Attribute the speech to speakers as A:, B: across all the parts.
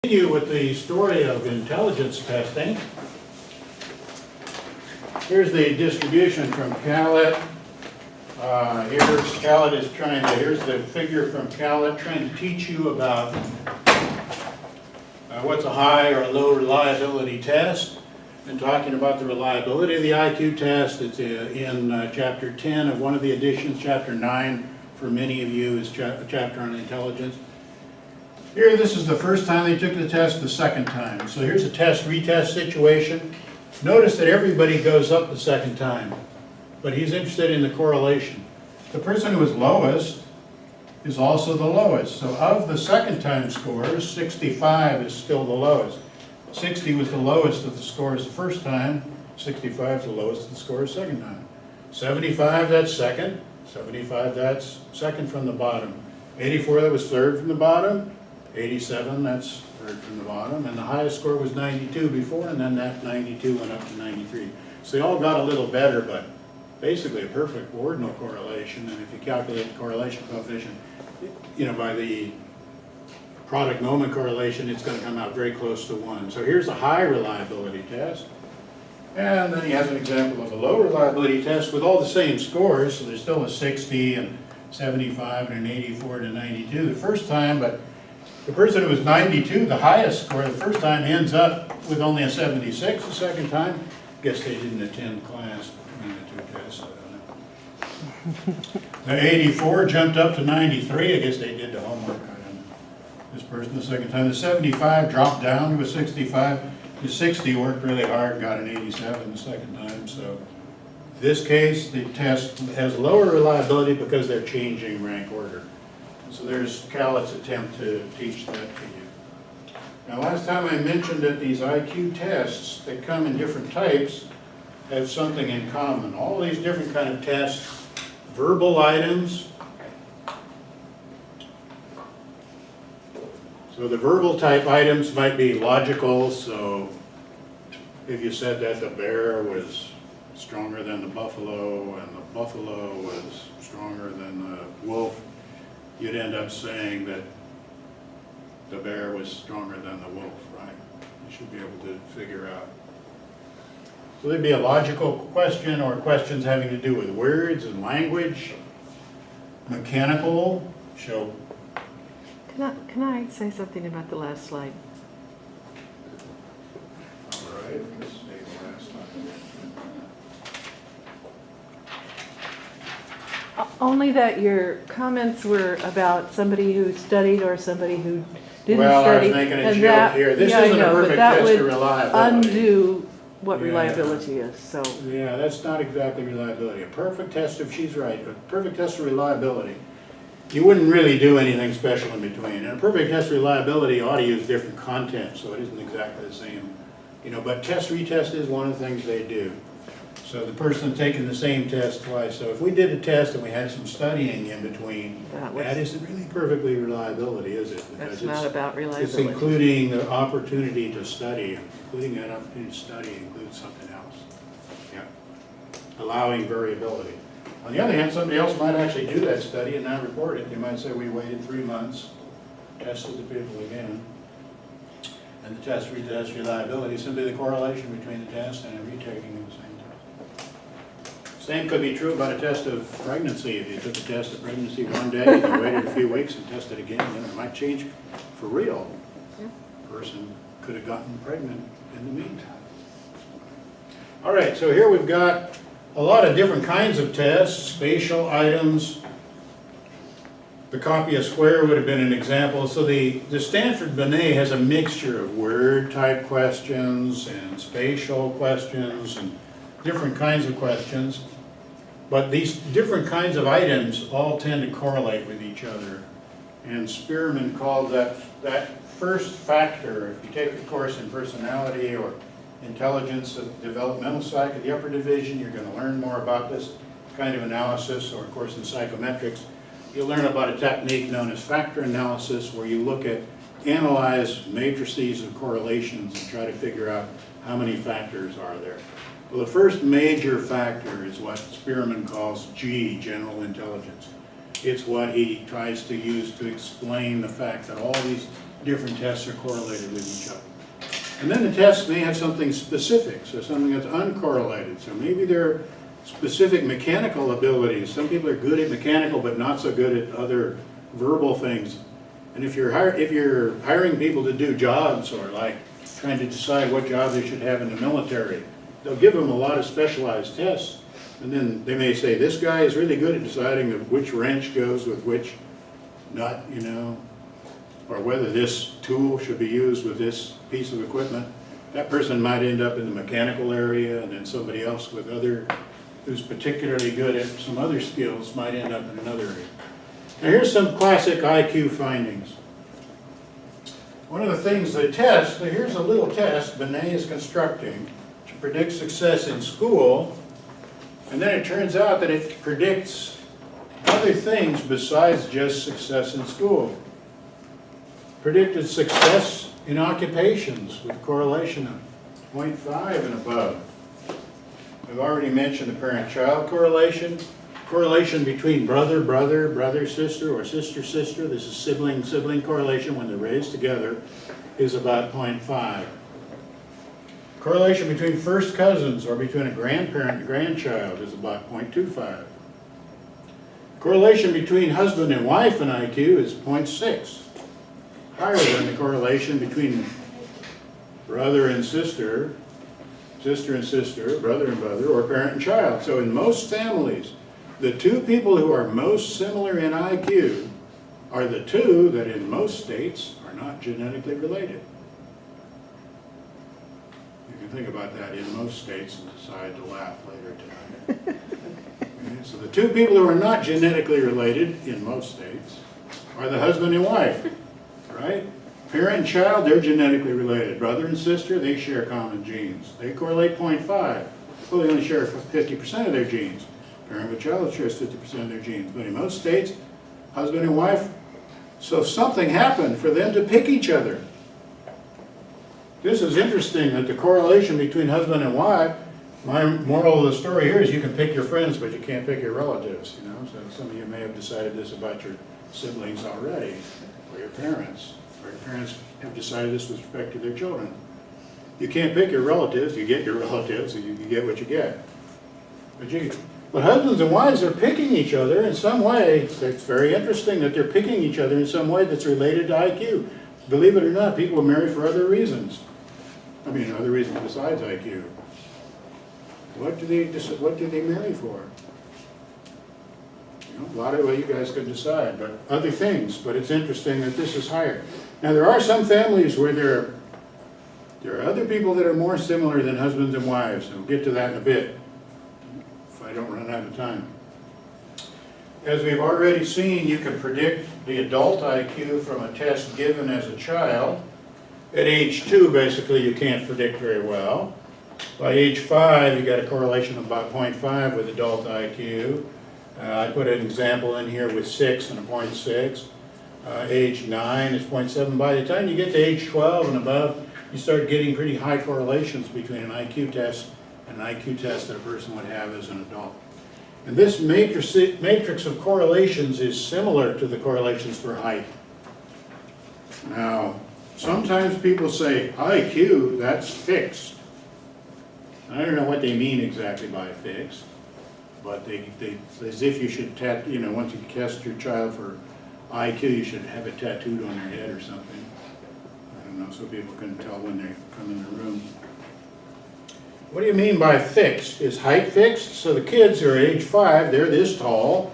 A: Continue with the story of intelligence testing. Here's the distribution from Calit. Here's the figure from Calit trying to teach you about what's a high or a low reliability test. And talking about the reliability of the IQ test. It's in chapter 10 of one of the editions. Chapter 9 for many of you is a chapter on intelligence. Here, this is the first time they took the test, the second time. So here's a test-retest situation. Notice that everybody goes up the second time, but he's interested in the correlation. The person who is lowest is also the lowest. So of the second time scores, 65 is still the lowest. 60 was the lowest of the scores the first time. 65 is the lowest of the scores the second time. 75, that's second. 75, that's second from the bottom. 84, that was third from the bottom. 87, that's third from the bottom, and the highest score was 92 before, and then that 92 went up to 93. So they all got a little better, but basically a perfect ordinal correlation, and if you calculate the correlation coefficient, by the product moment correlation, it's going to come out very close to 1. So here's a high reliability test, and then he has an example of a low reliability test with all the same scores, so there's still a 60 and 75 and an 84 and a 92 the first time, but the person who was 92, the highest score the first time, ends up with only a 76 the second time. Guess they didn't attend class between the two tests, I don't know. The 84 jumped up to 93. I guess they did the homework. I don't know. This person the second time. The 75 dropped down to a 65. The 60 worked really hard and got an 87 the second time. So in this case, the test has lower reliability because they're changing rank order. So there's Calit's attempt to teach that to you. Now, last time I mentioned that these IQ tests that come in different types have something in common. All these different kind of tests, verbal items. So the verbal type items might be logical. So if you said that the bear was stronger than the buffalo and the buffalo was stronger than the wolf, you'd end up saying that the bear was stronger than the wolf, right? You should be able to figure out. So there'd be a logical question or questions having to do with words and language. Mechanical, show.
B: Can I say something about the last slide?
A: All right, let's see the last slide.
B: Only that your comments were about somebody who studied or somebody who didn't
A: Well,
B: study.
A: I was making a
B: and
A: joke
B: that,
A: here. This
B: yeah,
A: isn't
B: I know,
A: a perfect
B: but that
A: test of
B: would
A: reliability.
B: undo what
A: Yeah.
B: reliability is. So
A: Yeah, that's not exactly reliability. A perfect test, if she's right, a perfect test of reliability, you wouldn't really do anything special in between. And a perfect test of reliability ought to use different content, so it isn't exactly the same. But test-retest is one of the things they do. So the person taking the same test twice. So if we did a test and we had some studying in between, that isn't really perfectly reliability, is it?
B: that's not about
A: It's
B: reliability.
A: including the opportunity to study. Including that opportunity to study includes something else. Yeah. Allowing variability. On the other hand, somebody else might actually do that study and not report it. They might say, we waited 3 months, tested the people again. And the test retest reliability is simply the correlation between the test and a retaking of the same test. Same could be true about a test of pregnancy. If you took a test of pregnancy one day, and you waited a few weeks and tested again, then it might change for real. The person could have gotten pregnant in the meantime. All right, so here we've got a lot of different kinds of tests, spatial items. The copy a square would have been an example. So the Stanford Binet has a mixture of word type questions and spatial questions and different kinds of questions. But these different kinds of items all tend to correlate with each other. And Spearman called that first factor. If you take a course in personality or intelligence of developmental psych at the upper division, you're going to learn more about this kind of analysis, or of course in psychometrics, you'll learn about a technique known as factor analysis, where you analyze matrices of correlations and try to figure out how many factors are there. Well, the first major factor is what Spearman calls G, general intelligence. It's what he tries to use to explain the fact that all these different tests are correlated with each other. And then the tests may have something specific, so something that's uncorrelated. So maybe there are specific mechanical abilities. Some people are good at mechanical but not so good at other verbal things. And if you're hiring people to do jobs, or like trying to decide what job they should have in the military, they'll give them a lot of specialized tests. And then they may say, this guy is really good at deciding which wrench goes with which nut, you know, or whether this tool should be used with this piece of equipment. That person might end up in the mechanical area, and then somebody else with who's particularly good at some other skills might end up in another area. Now here's some classic IQ findings. One of the things they test, here's a little test Binet is constructing to predict success in school, and then it turns out that it predicts other things besides just success in school. Predicted success in occupations with a correlation of 0.5 and above. I've already mentioned the parent-child correlation. Correlation between brother, sister, or sister, sister. This is sibling correlation when they're raised together is about 0.5. Correlation between first cousins or between a grandparent and grandchild is about 0.25. Correlation between husband and wife in IQ is 0.6. Higher than the correlation between brother and sister, sister and sister, brother and brother, or parent and child. So in most families, the two people who are most similar in IQ are the two that in most states are not genetically related. You can think about that in most states and decide to laugh later tonight. Okay, so the two people who are not genetically related in most states are the husband and wife, right? Parent and child, they're genetically related. Brother and sister, they share common genes. They correlate 0.5. Well, they only share 50% of their genes. Parent with child shares 50% of their genes. But in most states, husband and wife, so something happened for them to pick each other. This is interesting that the correlation between husband and wife, my moral of the story here is you can pick your friends, but you can't pick your relatives, you know. So some of you may have decided this about your siblings already, or your parents. Or your parents have decided this with respect to their children. You can't pick your relatives, you get your relatives, and you get what you get. But husbands and wives are picking each other in some way. It's very interesting that they're picking each other in some way that's related to IQ. Believe it or not, people marry for other reasons. I mean, other reasons besides IQ. What do they marry for? You know, a lot of you guys could decide, but other things. But it's interesting that this is higher. Now, there are some families where there are other people that are more similar than husbands and wives, and we'll get to that in a bit, if I don't run out of time. As we've already seen, you can predict the adult IQ from a test given as a child. At age 2, basically, you can't predict very well. By age 5, you got a correlation of about 0.5 with adult IQ. I put an example in here with 6 and a 0.6. Age 9 is 0.7. By the time you get to age 12 and above, you start getting pretty high correlations between an IQ test and an IQ test that a person would have as an adult. And this matrix of correlations is similar to the correlations for height. Now, sometimes people say, IQ, that's fixed. I don't know what they mean exactly by fixed, but as if you should, once you test your child for IQ, you should have it tattooed on their head or something. I don't know, so people can tell when they come in the room. What do you mean by fixed? Is height fixed? So the kids who are age 5, they're this tall,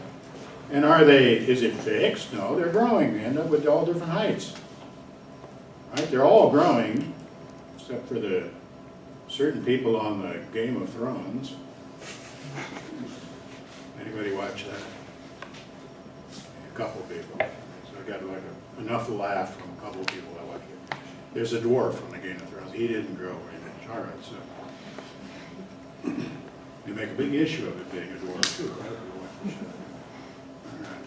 A: and is it fixed? No, they're growing. They end up with all different heights. Right? They're all growing, except for the certain people on the Game of Thrones. Anybody watch that? A couple of people. So I got enough laugh from a couple of people that watch it. There's a dwarf on the Game of Thrones. He didn't grow very much. All right, so they make a big issue of it being a dwarf too. Right? All right.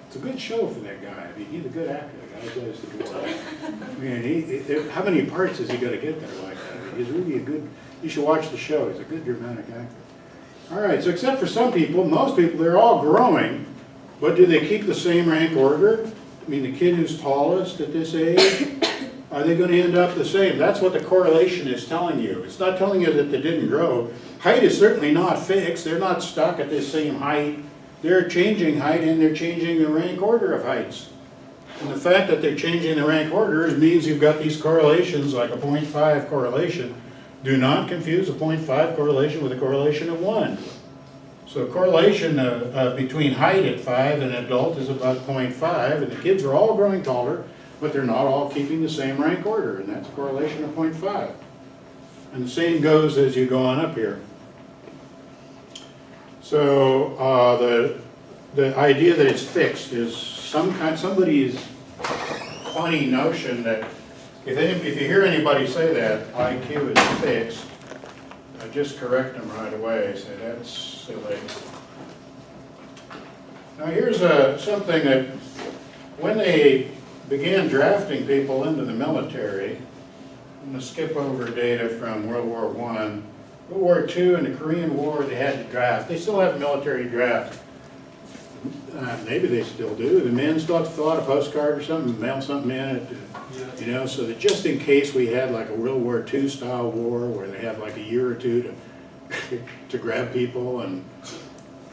A: It's a good show for that guy. I mean, he's a good actor. The guy plays the dwarf. I mean, how many parts has he got to get there like that? I mean, he's really a good. You should watch the show. He's a good dramatic actor. All right. So except for some people, most people, they're all growing. But do they keep the same rank order? I mean, the kid who's tallest at this age are they going to end up the same? That's what the correlation is telling you. It's not telling you that they didn't grow. Height is certainly not fixed. They're not stuck at the same height. They're changing height and they're changing the rank order of heights. And the fact that they're changing the rank order means you've got these correlations like a 0.5 correlation. Do not confuse a 0.5 correlation with a correlation of 1. So a correlation between height at 5 and adult is about 0.5, and the kids are all growing taller, but they're not all keeping the same rank order, and that's a correlation of 0.5. And the same goes as you go on up here. So the idea that it's fixed is somebody's funny notion that if you hear anybody say that IQ is fixed, I just correct them right away. I say that's silly. Now here's something that when they began drafting people into the military, I'm going to skip over data from World War I. World War II and the Korean War, they had to draft. They still have military draft. Maybe they still do. The men still have to fill out a postcard or something, mail something in, you know, so that just in case we had like a World War II style war where they have like a year or two to grab people and,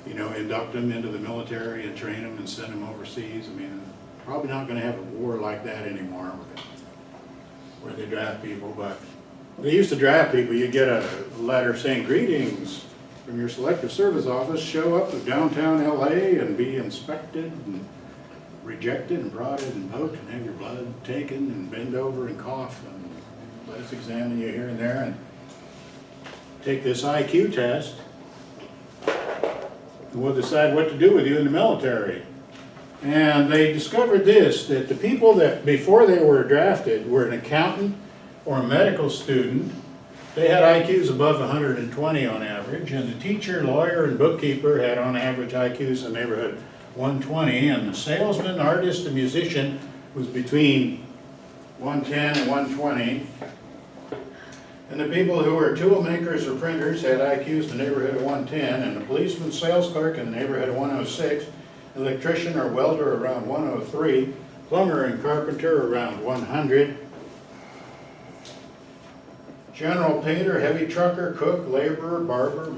A: you know, induct them into the military and train them and send them overseas. I mean, probably not going to have a war like that anymore where they draft people, but they used to draft people. You get a letter saying, greetings from your selective service office, show up at downtown LA and be inspected and rejected and prodded and poked and have your blood taken and bend over and cough and let us examine you here and there and take this IQ test and we'll decide what to do with you in the military. And they discovered this, that the people that before they were drafted were an accountant or a medical student. They had IQs above 120 on average, and the teacher, lawyer, and bookkeeper had on average IQs in the neighborhood 120, and the salesman, artist, and musician was between 110 and 120. And the people who were tool makers or printers had IQs in the neighborhood of 110, and the policeman, sales clerk in the neighborhood of 106, electrician or welder around 103, plumber and carpenter around 100, general painter, heavy trucker, cook, laborer, barber,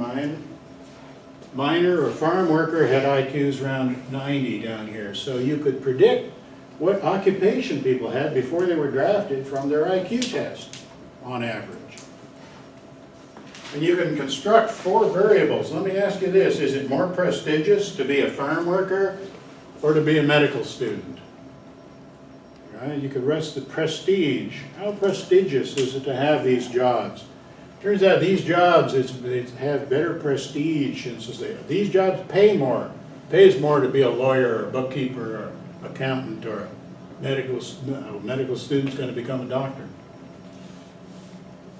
A: miner, or farm worker had IQs around 90 down here. So you could predict what occupation people had before they were drafted from their IQ test on average. And you can construct 4 variables. Let me ask you this, is it more prestigious to be a farm worker or to be a medical student? Right? You could rest the prestige. How prestigious is it to have these jobs? Turns out these jobs have better prestige, and so these jobs pay more. It pays more to be a lawyer or a bookkeeper or accountant or a medical student's going to become a doctor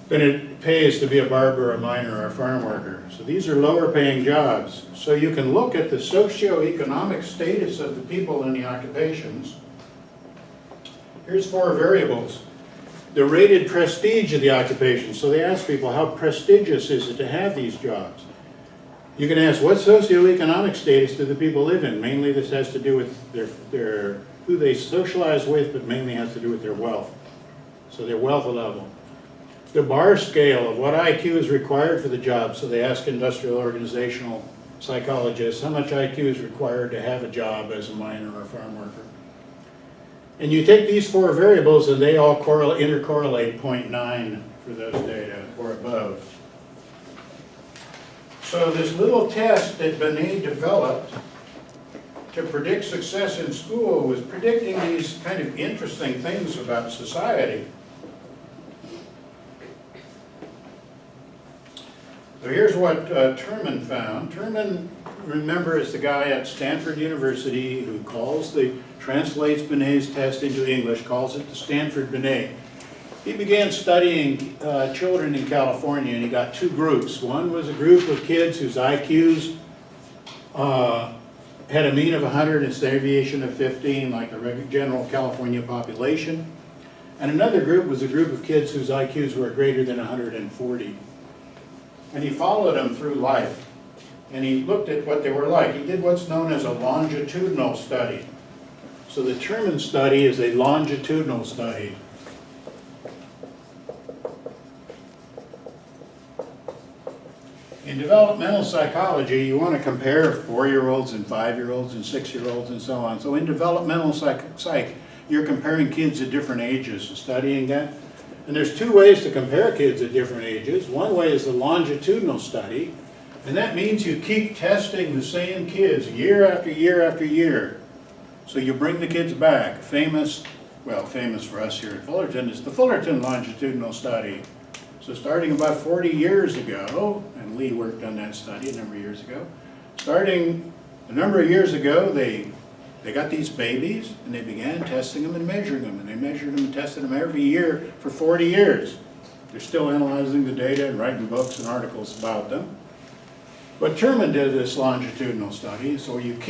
A: than it pays to be a barber, a miner, or a farm worker. So these are lower paying jobs. So you can look at the socioeconomic status of the people in the occupations. Here's 4 variables. The rated prestige of the occupation. So they ask people, how prestigious is it to have these jobs? You can ask, what socioeconomic status do the people live in? Mainly this has to do with their who they socialize with, but mainly has to do with their wealth. So their wealth level. The bar scale of what IQ is required for the job. So they ask industrial organizational psychologists, how much IQ is required to have a job as a miner or a farm worker? And you take these 4 variables and they all intercorrelate 0.9 for those data or above. So this little test that Binet developed to predict success in school was predicting these kind of interesting things about society. So here's what Terman found. Terman, remember, is the guy at Stanford University who translates Binet's test into English, calls it the Stanford Binet. He began studying children in California, and he got 2 groups. One was a group of kids whose IQs had a mean of 100 and standard deviation of 15, like the general California population. And another group was a group of kids whose IQs were greater than 140. And he followed them through life. And he looked at what they were like. He did what's known as a longitudinal study. So the Terman study is a longitudinal study. In developmental psychology, you want to compare 4-year-olds and 5-year-olds and 6-year-olds and so on. So in developmental psych, you're comparing kids at different ages and studying that. And there's two ways to compare kids at different ages. One way is the longitudinal study, and that means you keep testing the same kids year after year after year. So you bring the kids back. Famous for us here at Fullerton is the Fullerton longitudinal study. So starting about 40 years ago, and Lee worked on that study a number of years ago, starting a number of years ago, they got these babies and they began testing them and measuring them. And they measured them and tested them every year for 40 years. They're still analyzing the data and writing books and articles about them. But Terman did this longitudinal study, so it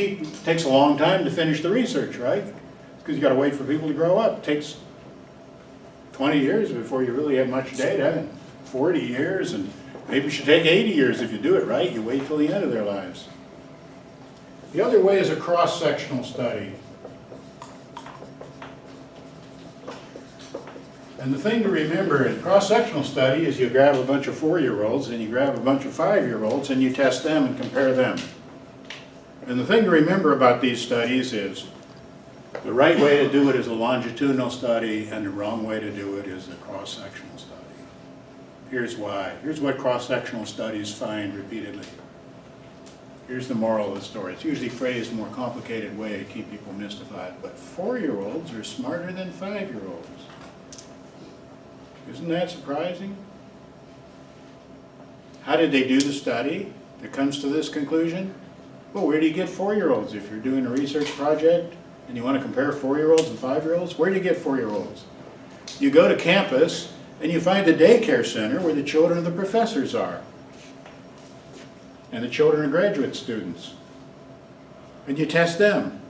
A: takes a long time to finish the research, right? Because you got to wait for people to grow up. It takes 20 years before you really have much data, and 40 years, and maybe it should take 80 years if you do it right. You wait till the end of their lives. The other way is a cross-sectional study. And the thing to remember in cross-sectional study is you grab a bunch of 4-year-olds and you grab a bunch of 5-year-olds and you test them and compare them. And the thing to remember about these studies is the right way to do it is a longitudinal study, and the wrong way to do it is a cross-sectional study. Here's why. Here's what cross-sectional studies find repeatedly. Here's the moral of the story. It's usually phrased in a more complicated way to keep people mystified, but 4-year-olds are smarter than 5-year-olds. Isn't that surprising? How did they do the study that comes to this conclusion? Well, where do you get 4-year-olds? If you're doing a research project and you want to compare 4-year-olds and 5-year-olds, where do you get 4-year-olds? You go to campus and you find the daycare center where the children of the professors are, and the children of graduate students. And you test them.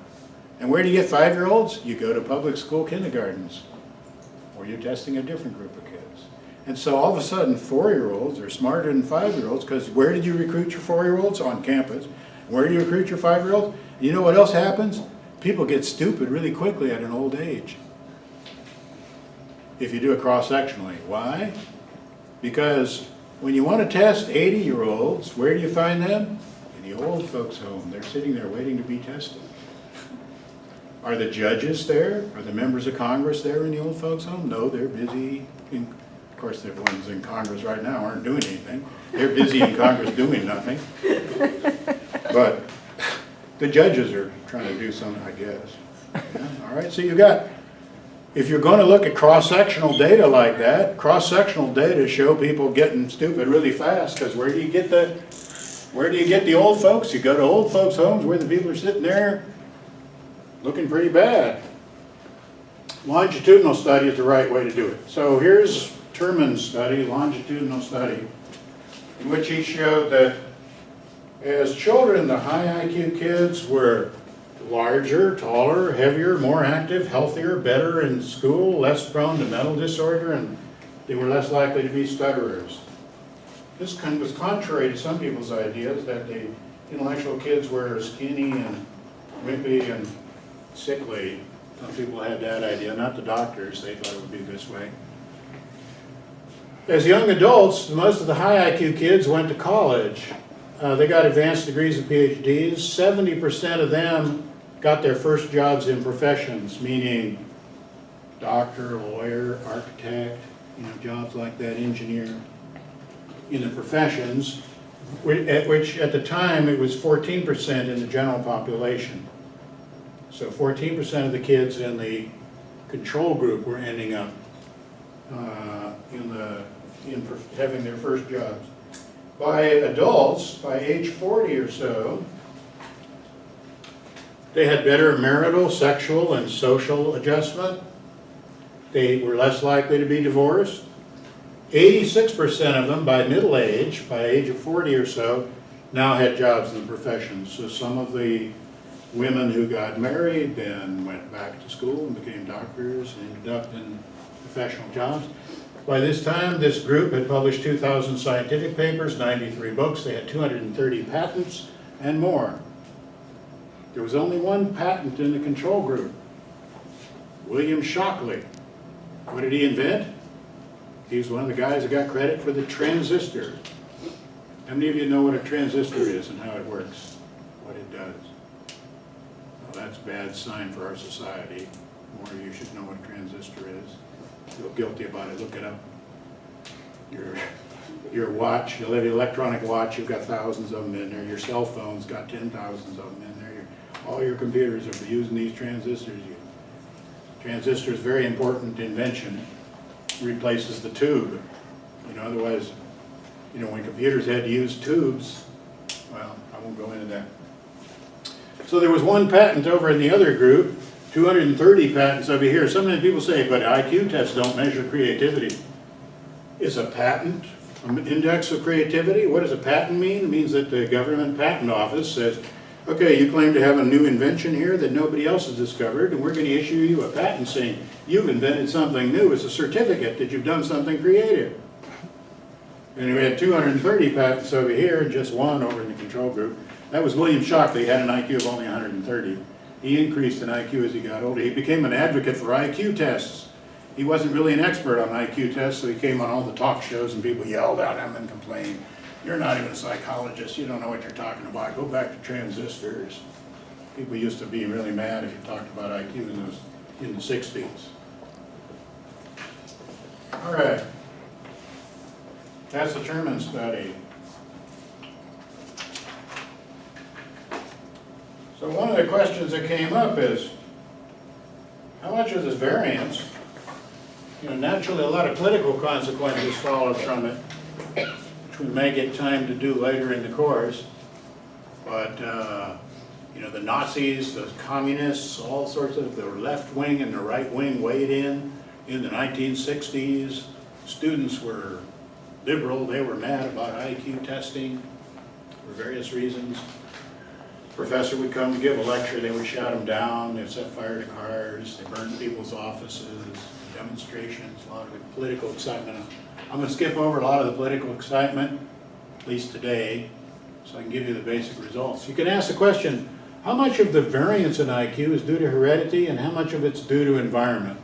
A: And where do you get 5-year-olds? You go to public school kindergartens, or you're testing a different group of kids. And so all of a sudden 4-year-olds are smarter than 5-year-olds, because where did you recruit your 4-year-olds? On campus. Where do you recruit your 5-year-olds? You know what else happens? People get stupid really quickly at an old age if you do it cross-sectionally. Why? Because when you want to test 80-year-olds, where do you find them? In the old folks' home. They're sitting there waiting to be tested. Are the judges there? Are the members of Congress there in the old folks' home? No, they're busy. Of course, the ones in Congress right now aren't doing anything. They're busy in Congress doing nothing. But the judges are trying to do something, I guess. Yeah, all right, so you got, if you're going to look at cross-sectional data like that, cross-sectional data show people getting stupid really fast, because where do you get the old folks? You go to old folks' homes where the people are sitting there looking pretty bad. Longitudinal study is the right way to do it. So here's Terman's study, longitudinal study, in which he showed that as children, the high IQ kids were larger, taller, heavier, more active, healthier, better in school, less prone to mental disorder, and they were less likely to be stutterers. This was contrary to some people's ideas that the intellectual kids were skinny and wimpy and sickly. Some people had that idea, not the doctors. They thought it would be this way. As young adults, most of the high IQ kids went to college. They got advanced degrees and PhDs. 70% of them got their first jobs in professions, meaning doctor, lawyer, architect, jobs like that, engineer, in the professions, which at the time it was 14% in the general population. So 14% of the kids in the control group were ending up having their first jobs. By adults, by age 40 or so, they had better marital, sexual, and social adjustment. They were less likely to be divorced. 86% of them by middle age, by age of 40 or so, now had jobs in the professions. So some of the women who got married then went back to school and became doctors and ended up in professional jobs. By this time, this group had published 2,000 scientific papers, 93 books. They had 230 patents and more. There was only one patent in the control group, William Shockley. What did he invent? He was one of the guys that got credit for the transistor. How many of you know what a transistor is and how it works, what it does? Well, that's a bad sign for our society. More of you should know what a transistor is. Feel guilty about it, look it up. Your watch, you have an electronic watch, you've got thousands of them in there. Your cell phone's got 10,000s of them in there. All your computers are using these transistors. Transistor is a very important invention. Replaces the tube. You know, otherwise, you know, when computers had to use tubes, well, I won't go into that. So there was one patent over in the other group, 230 patents over here. Sometimes people say, but IQ tests don't measure creativity. Is a patent an index of creativity? What does a patent mean? It means that the government patent office says, okay, you claim to have a new invention here that nobody else has discovered, and we're going to issue you a patent saying you've invented something new. It's a certificate that you've done something creative. And we had 230 patents over here and just one over in the control group. That was William Shockley. He had an IQ of only 130. He increased in IQ as he got older. He became an advocate for IQ tests. He wasn't really an expert on IQ tests, so he came on all the talk shows and people yelled at him and complained, you're not even a psychologist, you don't know what you're talking about, go back to transistors. People used to be really mad if you talked about IQ in the 60s. All right. That's the Terman study. So one of the questions that came up is, how much of this variance, you know, naturally a lot of political consequences follow from it, which we may get time to do later in the course, but you know, the Nazis, the communists, all sorts of the left wing and the right wing weighed in the 1960s. Students were liberal, they were mad about IQ testing for various reasons. Professor would come to give a lecture, they would shout him down, they'd set fire to cars, they burned people's offices, demonstrations, a lot of political excitement. I'm going to skip over a lot of the political excitement, at least today, so I can give you the basic results. You can ask the question, how much of the variance in IQ is due to heredity and how much of it's due to environment?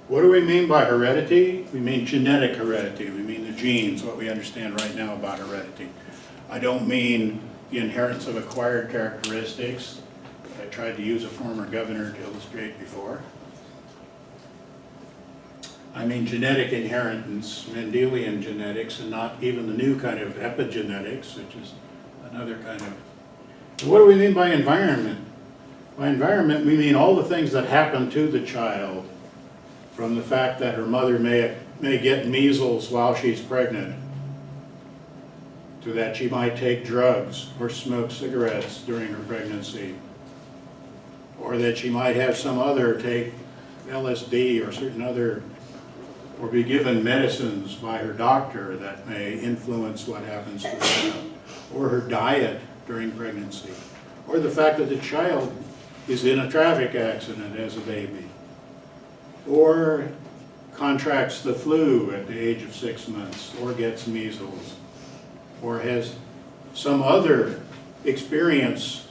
A: What do we mean by heredity? We mean genetic heredity. We mean the genes, what we understand right now about heredity. I don't mean the inheritance of acquired characteristics. I tried to use a former governor to illustrate before. I mean genetic inheritance, Mendelian genetics, and not even the new kind of epigenetics, which is another kind of... So what do we mean by environment? By environment, we mean all the things that happen to the child, from the fact that her mother may get measles while she's pregnant, to that she might take drugs or smoke cigarettes during her pregnancy, or that she might have some other take LSD or certain other, or be given medicines by her doctor that may influence what happens to the child, or her diet during pregnancy, or the fact that the child is in a traffic accident as a baby, or contracts the flu at the age of 6 months, or gets measles, or has some other experience,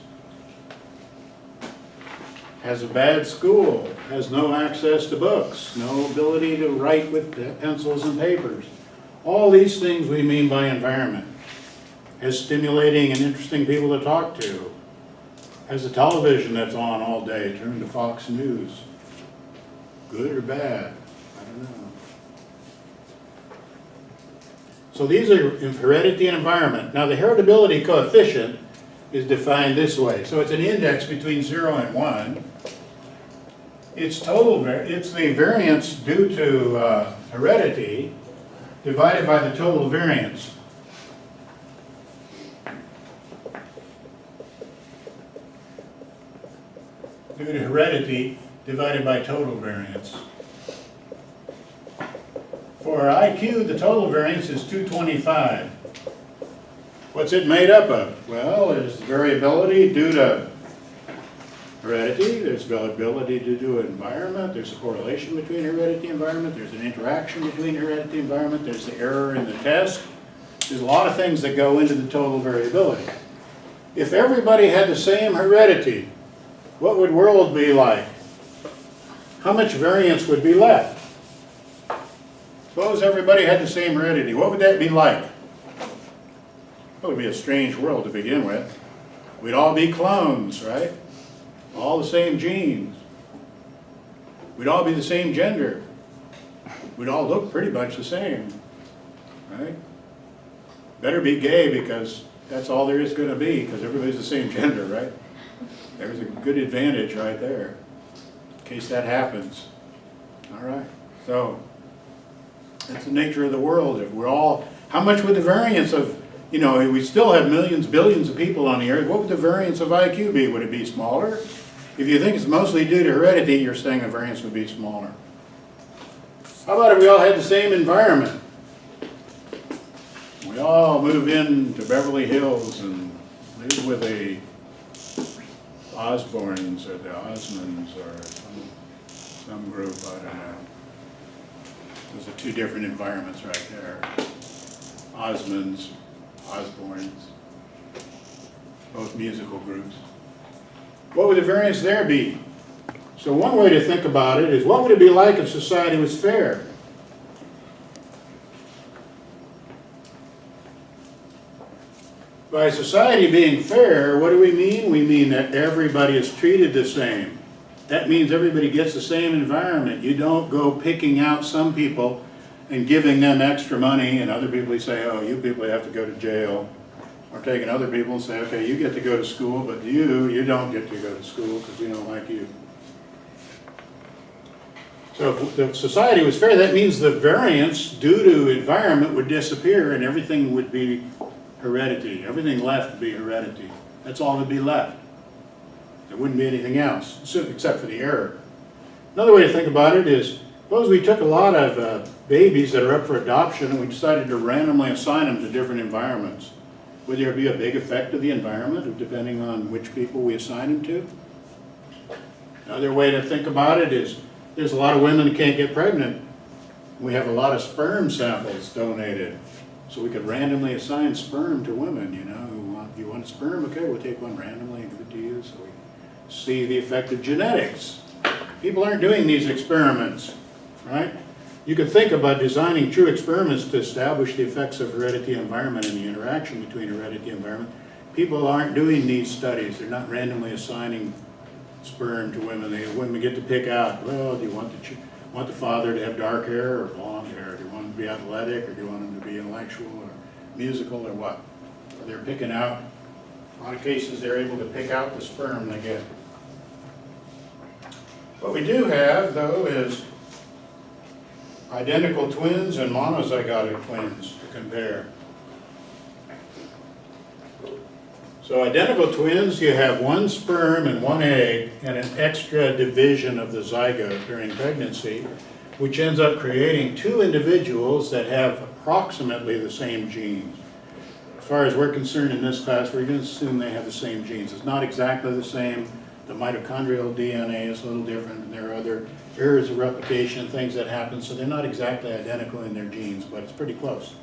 A: has a bad school, has no access to books, no ability to write with pencils and papers. All these things we mean by environment. Has stimulating and interesting people to talk to. Has a television that's on all day, turn to Fox News. Good or bad? I don't know. So these are heredity and environment. Now the heritability coefficient is defined this way. So it's an index between 0 and 1. It's the variance due to heredity divided by the total variance. Due to heredity divided by total variance. For IQ, the total variance is 225. What's it made up of? Well, there's variability due to heredity, there's variability due to environment, there's a correlation between heredity and environment, there's an interaction between heredity and environment, there's the error in the test. There's a lot of things that go into the total variability. If everybody had the same heredity, what would world be like? How much variance would be left? Suppose everybody had the same heredity. What would that be like? Well, it'd be a strange world to begin with. We'd all be clones, right? All the same genes. We'd all be the same gender. We'd all look pretty much the same, right? Better be gay because that's all there is going to be, because everybody's the same gender, right? There's a good advantage right there, in case that happens. All right, so that's the nature of the world. If we're all, how much would the variance of, you know, we still have millions, billions of people on the earth, what would the variance of IQ be? Would it be smaller? If you think it's mostly due to heredity, you're saying the variance would be smaller. How about if we all had the same environment? We all move into Beverly Hills and live with the Osborns or the Osmonds or some group, I don't know. Those are two different environments right there. Osmonds, Osborns, both musical groups. What would the variance there be? So one way to think about it is, what would it be like if society was fair? By society being fair, what do we mean? We mean that everybody is treated the same. That means everybody gets the same environment. You don't go picking out some people and giving them extra money, and other people you say, oh, you people have to go to jail. Or taking other people and say, okay, you get to go to school, but you don't get to go to school because we don't like you. So if the society was fair, that means the variance due to environment would disappear and everything would be heredity. Everything left would be heredity. That's all that would be left. There wouldn't be anything else, except for the error. Another way to think about it is, suppose we took a lot of babies that are up for adoption and we decided to randomly assign them to different environments. Would there be a big effect of the environment depending on which people we assign them to? Another way to think about it is, there's a lot of women who can't get pregnant. We have a lot of sperm samples donated. So we could randomly assign sperm to women, you know, you want sperm? Okay, we'll take one randomly and give it to you so we see the effect of genetics. People aren't doing these experiments, right? You could think about designing true experiments to establish the effects of heredity and environment and the interaction between heredity and environment. People aren't doing these studies. They're not randomly assigning sperm to women. Women get to pick out, well, do you want the father to have dark hair or blonde hair? Do you want him to be athletic or do you want him to be intellectual or musical or what? They're picking out, in a lot of cases they're able to pick out the sperm they get. What we do have, though, is identical twins and monozygotic twins to compare. So identical twins, you have one sperm and one egg and an extra division of the zygote during pregnancy, which ends up creating two individuals that have approximately the same genes. As far as we're concerned in this class, we're going to assume they have the same genes. It's not exactly the same. The mitochondrial DNA is a little different, and there are other errors of replication, things that happen, so they're not exactly identical in their genes, but it's pretty close.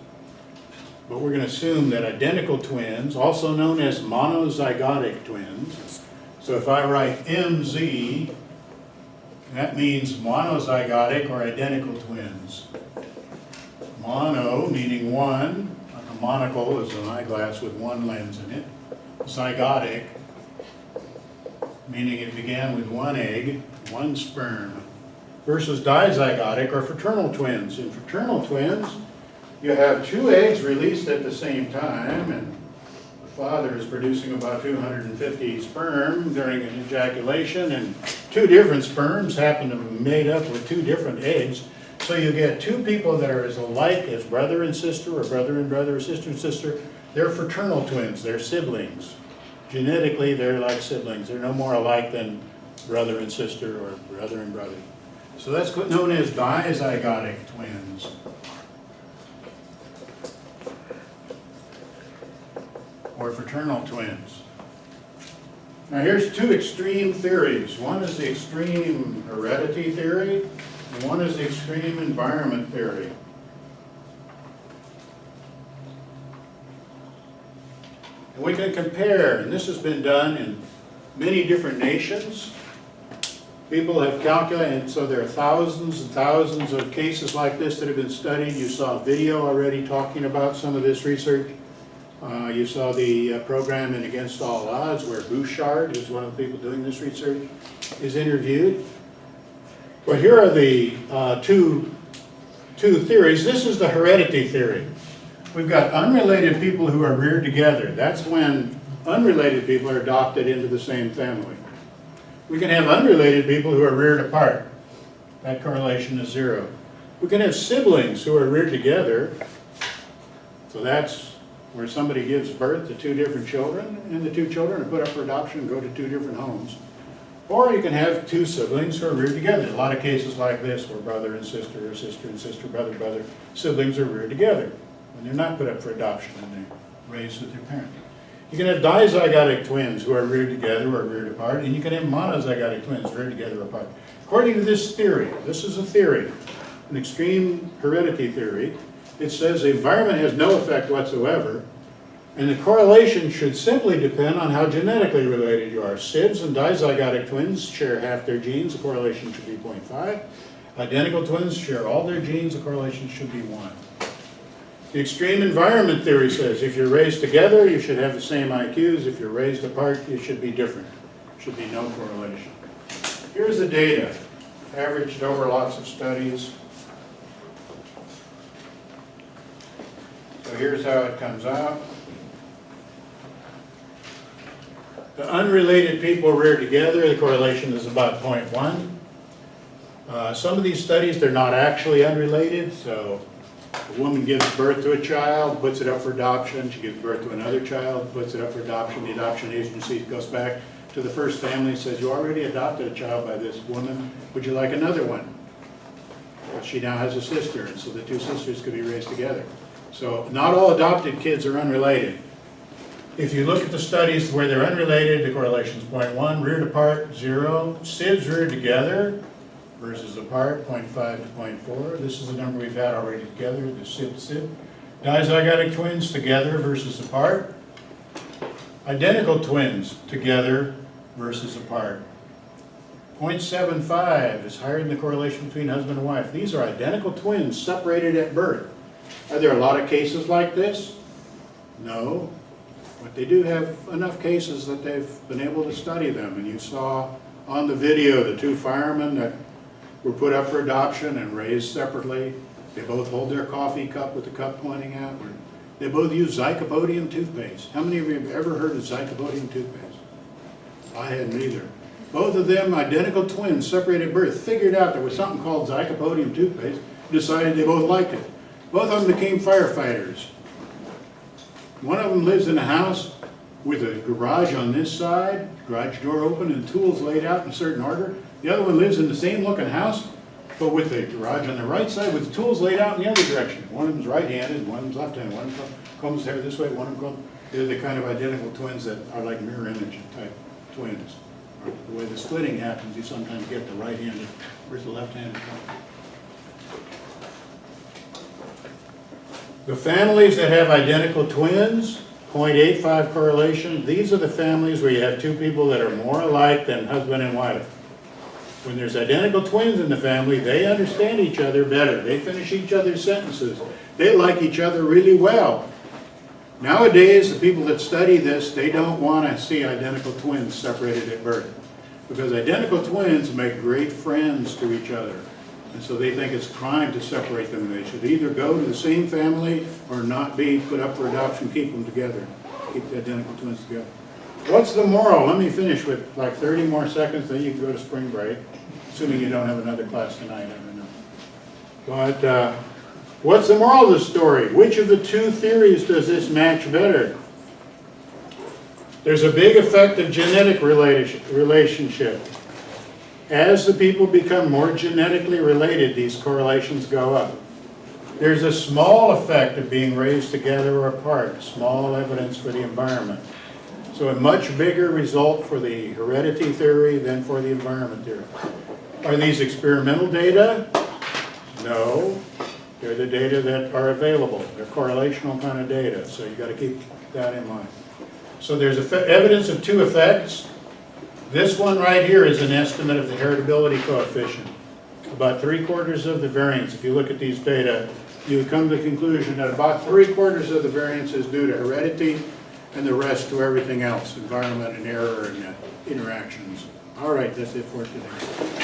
A: But we're going to assume that identical twins, also known as monozygotic twins, so if I write MZ, that means monozygotic or identical twins. Mono meaning one, a monocle is an eyeglass with one lens in it. Zygotic meaning it began with one egg, one sperm. Versus dizygotic or fraternal twins. In fraternal twins, you have two eggs released at the same time, and the father is producing about 250 sperm during an ejaculation, and two different sperms happen to be made up with two different eggs. So you get two people that are as alike as brother and sister, or brother and brother, or sister and sister. They're fraternal twins, they're siblings. Genetically, they're like siblings. They're no more alike than brother and sister, or brother and brother. So that's known as dizygotic twins. Or fraternal twins. Now here's two extreme theories. One is the extreme heredity theory, and one is the extreme environment theory. And we can compare, and this has been done in many different nations. People have calculated, and so there are thousands and thousands of cases like this that have been studied. You saw a video already talking about some of this research. You saw the program in Against All Odds where Bouchard, who's one of the people doing this research, is interviewed. But here are the two theories. This is the heredity theory. We've got unrelated people who are reared together. That's when unrelated people are adopted into the same family. We can have unrelated people who are reared apart. That correlation is 0. We can have siblings who are reared together. So that's where somebody gives birth to 2 different children, and the 2 children are put up for adoption and go to 2 different homes. Or you can have 2 siblings who are reared together. A lot of cases like this where brother and sister, or sister and sister, brother, brother, siblings are reared together. And they're not put up for adoption and they're raised with their parent. You can have dizygotic twins who are reared together or reared apart, and you can have monozygotic twins reared together or apart. According to this theory, this is a theory, an extreme heredity theory, it says the environment has no effect whatsoever, and the correlation should simply depend on how genetically related you are. SIDS and dizygotic twins share half their genes, the correlation should be 0.5. Identical twins share all their genes, the correlation should be 1. The extreme environment theory says if you're raised together, you should have the same IQs. If you're raised apart, you should be different. Should be no correlation. Here's the data, averaged over lots of studies. So here's how it comes out. The unrelated people reared together, the correlation is about 0.1. Some of these studies, they're not actually unrelated, so a woman gives birth to a child, puts it up for adoption, she gives birth to another child, puts it up for adoption, the adoption agency goes back to the first family and says, you already adopted a child by this woman, would you like another one? Well, she now has a sister, and so the 2 sisters could be raised together. So not all adopted kids are unrelated. If you look at the studies where they're unrelated, the correlation is 0.1, reared apart, 0, SIDS reared together versus apart, 0.5 to 0.4. This is the number we've had already together, the SID. Dizygotic twins together versus apart. Identical twins together versus apart. 0.75 is higher than the correlation between husband and wife. These are identical twins separated at birth. Are there a lot of cases like this? No. But they do have enough cases that they've been able to study them. And you saw on the video the 2 firemen that were put up for adoption and raised separately. They both hold their coffee cup with the cup pointing out. They both use Zycopodium toothpaste. How many of you have ever heard of Zycopodium toothpaste? I hadn't either. Both of them, identical twins, separated at birth, figured out there was something called Zycopodium toothpaste, decided they both liked it. Both of them became firefighters. One of them lives in a house with a garage on this side, garage door open and tools laid out in a certain order. The other one lives in the same looking house, but with the garage on the right side with the tools laid out in the other direction. One of them's right-handed, one of them's left-handed. One of them combs hair this way, one of them they're the kind of identical twins that are like mirror image type twins. Or the way the splitting happens, you sometimes get the right-handed versus the left-handed. The families that have identical twins, 0.85 correlation, these are the families where you have 2 people that are more alike than husband and wife. When there's identical twins in the family, they understand each other better. They finish each other's sentences. They like each other really well. Nowadays, the people that study this, they don't want to see identical twins separated at birth. Because identical twins make great friends to each other. And so they think it's a crime to separate them. They should either go to the same family or not be put up for adoption, keep them together. Keep the identical twins together. What's the moral? Let me finish with like 30 more seconds, then you can go to spring break. Assuming you don't have another class tonight, I don't know. But what's the moral of the story? Which of the 2 theories does this match better? There's a big effect of genetic relationship. As the people become more genetically related, these correlations go up. There's a small effect of being raised together or apart, small evidence for the environment. So a much bigger result for the heredity theory than for the environment theory. Are these experimental data? No. They're the data that are available. They're correlational kind of data, so you've got to keep that in mind. So there's evidence of 2 effects. This one right here is an estimate of the heritability coefficient. About 3/4 of the variance. If you look at these data, you would come to the conclusion that about 3/4 of the variance is due to heredity and the rest to everything else, environment and error and interactions. All right, that's it for today.